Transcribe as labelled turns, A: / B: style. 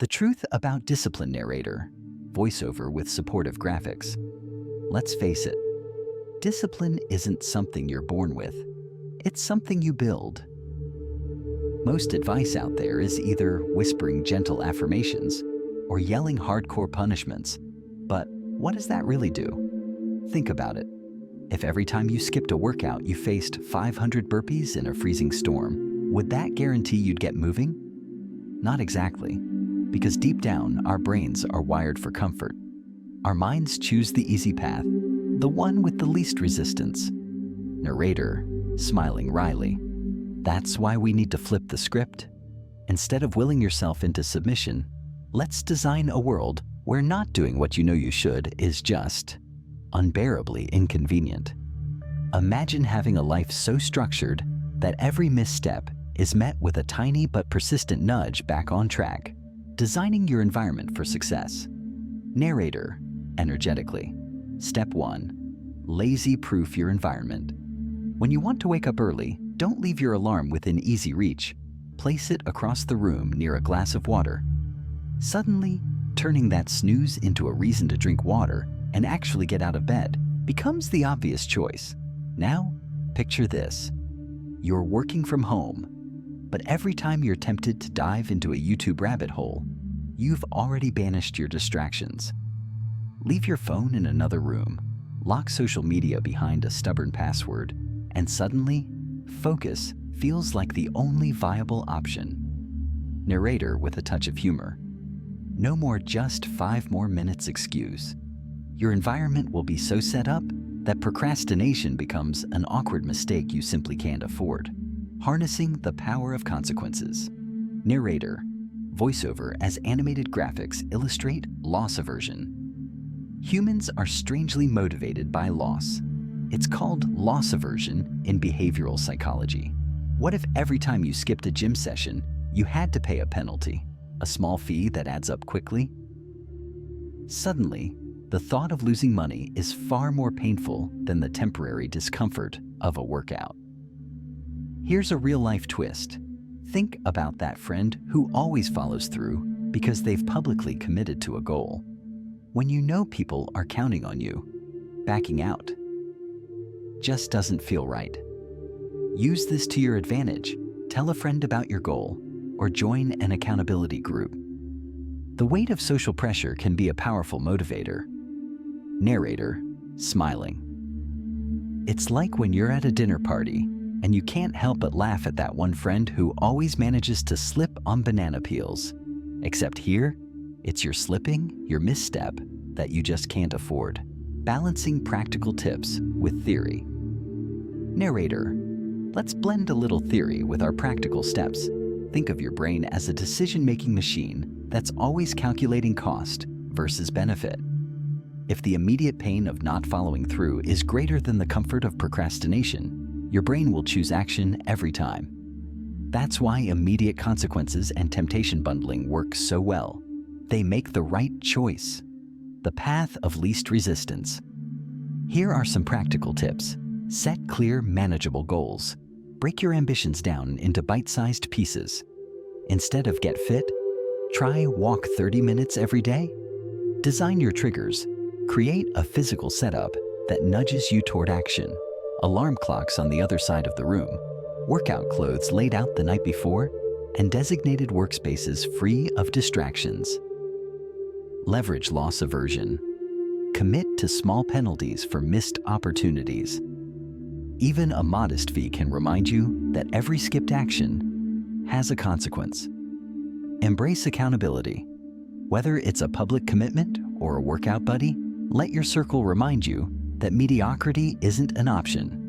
A: The truth about discipline narrator, voiceover with supportive graphics. Let's face it, discipline isn't something you're born with. It's something you build. Most advice out there is either whispering gentle affirmations or yelling hardcore punishments. But what does that really do? Think about it. If every time you skipped a workout you faced 500 burpees in a freezing storm, would that guarantee you'd get moving? Not exactly, because deep down our brains are wired for comfort. Our minds choose the easy path, the one with the least resistance. Narrator, smiling wryly. That's why we need to flip the script. Instead of willing yourself into submission, let's design a world where not doing what you know you should is just unbearably inconvenient. Imagine having a life so structured that every misstep is met with a tiny but persistent nudge back on track. Designing your environment for success. Narrator, energetically. Step 1. Lazy-proof your environment. When you want to wake up early, don't leave your alarm within easy reach. Place it across the room near a glass of water. Suddenly, turning that snooze into a reason to drink water and actually get out of bed becomes the obvious choice. Now, picture this. You're working from home, but every time you're tempted to dive into a YouTube rabbit hole, you've already banished your distractions. Leave your phone in another room, lock social media behind a stubborn password, and suddenly, focus feels like the only viable option. Narrator with a touch of humor. No more just 5 more minutes excuse. Your environment will be so set up that procrastination becomes an awkward mistake you simply can't afford. Harnessing the power of consequences. Narrator, voiceover as animated graphics illustrate loss aversion. Humans are strangely motivated by loss. It's called loss aversion in behavioral psychology. What if every time you skipped a gym session, you had to pay a penalty, a small fee that adds up quickly? Suddenly, the thought of losing money is far more painful than the temporary discomfort of a workout. Here's a real-life twist. Think about that friend who always follows through because they've publicly committed to a goal. When you know people are counting on you, backing out just doesn't feel right. Use this to your advantage. Tell a friend about your goal or join an accountability group. The weight of social pressure can be a powerful motivator. Narrator, smiling. It's like when you're at a dinner party and you can't help but laugh at that one friend who always manages to slip on banana peels. Except here, it's your slipping, your misstep, that you just can't afford. Balancing practical tips with theory. Narrator, let's blend a little theory with our practical steps. Think of your brain as a decision-making machine that's always calculating cost versus benefit. If the immediate pain of not following through is greater than the comfort of procrastination, your brain will choose action every time. That's why immediate consequences and temptation bundling work so well. They make the right choice. The path of least resistance. Here are some practical tips. Set clear, manageable goals. Break your ambitions down into bite-sized pieces. Instead of get fit, try walk 30 minutes every day. Design your triggers. Create a physical setup that nudges you toward action. Alarm clocks on the other side of the room. Workout clothes laid out the night before, and designated workspaces free of distractions. Leverage loss aversion. Commit to small penalties for missed opportunities. Even a modest fee can remind you that every skipped action has a consequence. Embrace accountability. Whether it's a public commitment or a workout buddy, let your circle remind you that mediocrity isn't an option.